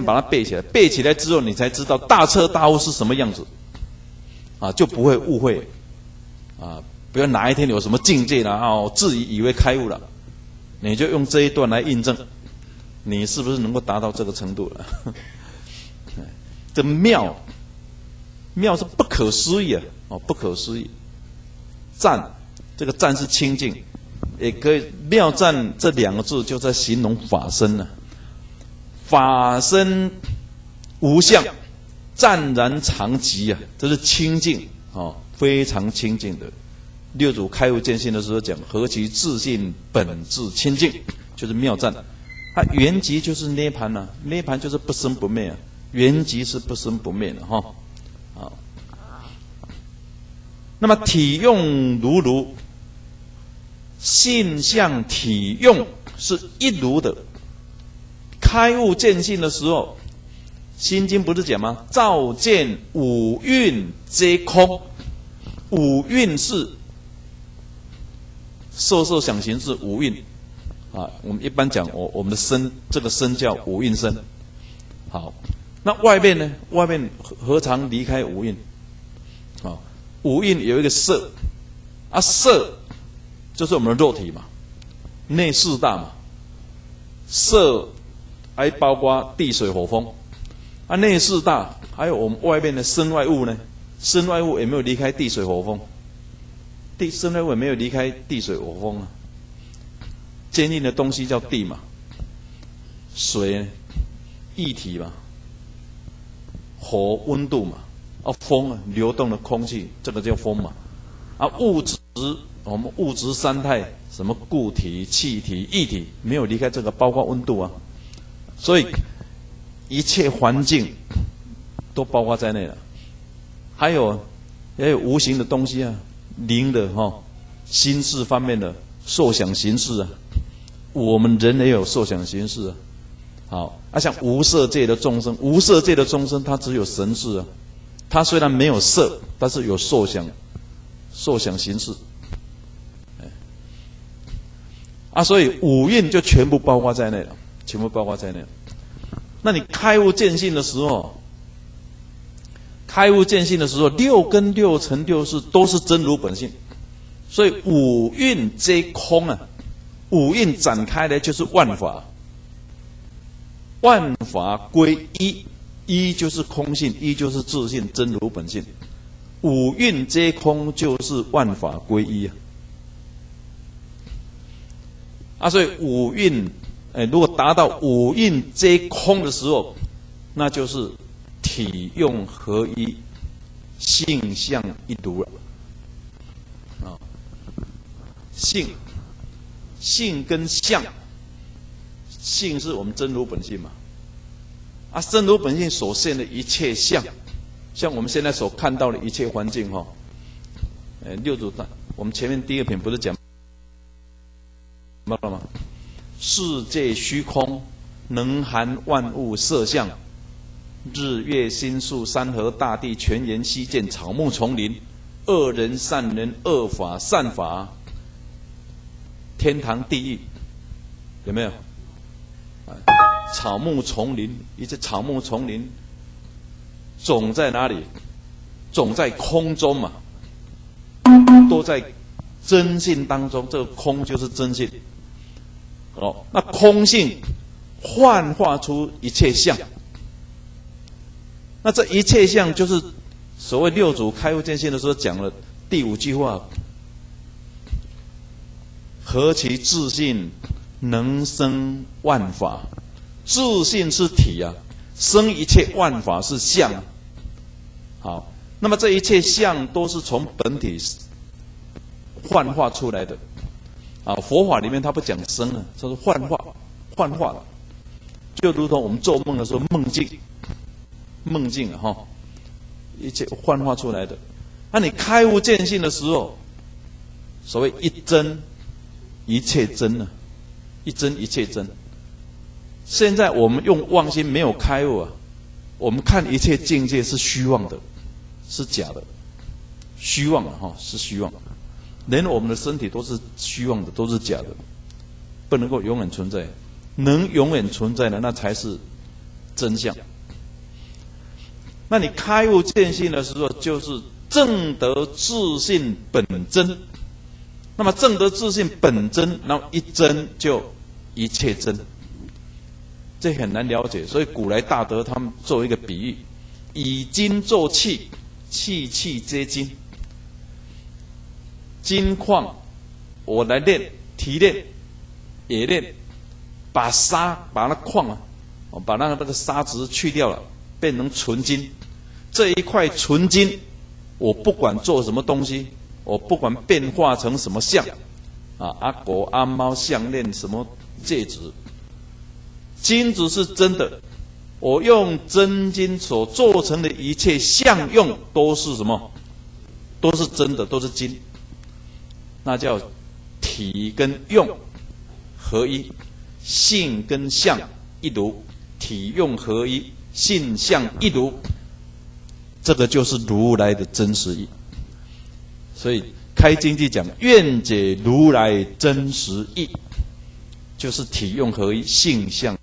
把它背起来，背起来之后，你才知道大彻大悟是什么样子，啊，就不会误会，啊，不要哪一天有什么境界了啊，自以为开悟了，你就用这一段来印证，你是不是能够达到这个程度了？这妙是不可思议啊，哦，不可思议。赞，这个赞是清净，也可以妙赞这两个字就在形容法身了。法身无相，湛然常寂啊，这是清净哦，非常清净的。六祖开悟见性的时候讲，何其自性本自清净，就是妙赞。它原籍就是涅盘呐，涅盘就是不生不灭啊，原籍是不生不灭的哈。好，那么体用如如，性相体用是一如的。开悟见性的时候，心经不是讲吗？照见五蕴皆空，五蕴是受受想行识五蕴啊。我们一般讲我们的身，这个身叫五蕴身。好，那外面呢？外面何尝离开五蕴？啊，五蕴有一个色，啊，色就是我们的肉体嘛，内四大嘛，色。还包括地水火风，啊，内四大，还有我们外面的身外物呢？身外物有没有离开地水火风？身外物也没有离开地水火风啊。坚硬的东西叫地嘛，水呢液体嘛，火温度嘛，啊，风啊流动的空气，这个叫风嘛。啊，物质我们物质三态，什么固体、气体、液体，没有离开这个，包括温度啊。所以一切环境都包括在内了，也有无形的东西啊，灵的哈，心事方面的受想行识啊，我们人也有受想行识啊。好，啊，像无色界的众生，无色界的众生它只有神识啊，它虽然没有色，但是有受想行识，啊，所以五蕴就全部包括在内了。全部包括在内。那你开悟见性的时候，六根六尘六识都是真如本性，所以五蕴皆空啊。五蕴展开来就是万法，万法归一，一就是空性，一就是自性真如本性。五蕴皆空就是万法归一啊，所以五蕴。如果达到五蕴皆空的时候，那就是体用合一，性相一如了。啊，性跟相，性是我们真如本性嘛。啊，真如本性所现的一切相，像我们现在所看到的一切环境哈。六祖我们前面第二品不是讲到了吗？世界虚空，能含万物色相，日月星宿山河大地，泉源溪涧草木丛林，恶人善人，恶法善法，天堂地狱，有没有？草木丛林，一切草木丛林，总在哪里？总在空中嘛，都在真性当中。这个空就是真性。哦，那空性幻化出一切相，那这一切相就是所谓六祖开悟见性的时候讲了第五句话：何其自性能生万法？自性是体啊，生一切万法是相啊。好，那么这一切相都是从本体幻化出来的。啊，佛法里面他不讲生啊，他说幻化了，就如同我们做梦的时候梦境啊哈，一切幻化出来的。那你开悟见性的时候，所谓一真一切真啊，一真一切真。现在我们用妄心没有开悟啊，我们看一切境界是虚妄的，是假的，虚妄啊哈，是虚妄。连我们的身体都是虚妄的，都是假的，不能够永远存在。能永远存在的，那才是真相。那你开悟见性的时候，就是正得自性本真。那么正得自性本真，然后一真就一切真，这很难了解。所以古来大德他们做一个比喻，以金作器，器器皆金。金矿我来炼提炼冶炼，把那矿啊，把那个沙质去掉了，变成纯金。这一块纯金，我不管做什么东西，我不管变化成什么相，阿狗阿猫项链什么戒指，金子是真的。我用真金所做成的一切相用都是什么？都是真的，都是金。那叫体跟用合一，性跟相一如，体用合一，性相一如，这个就是如来的真实义。所以开经记讲愿解如来真实义，就是体用合一，性相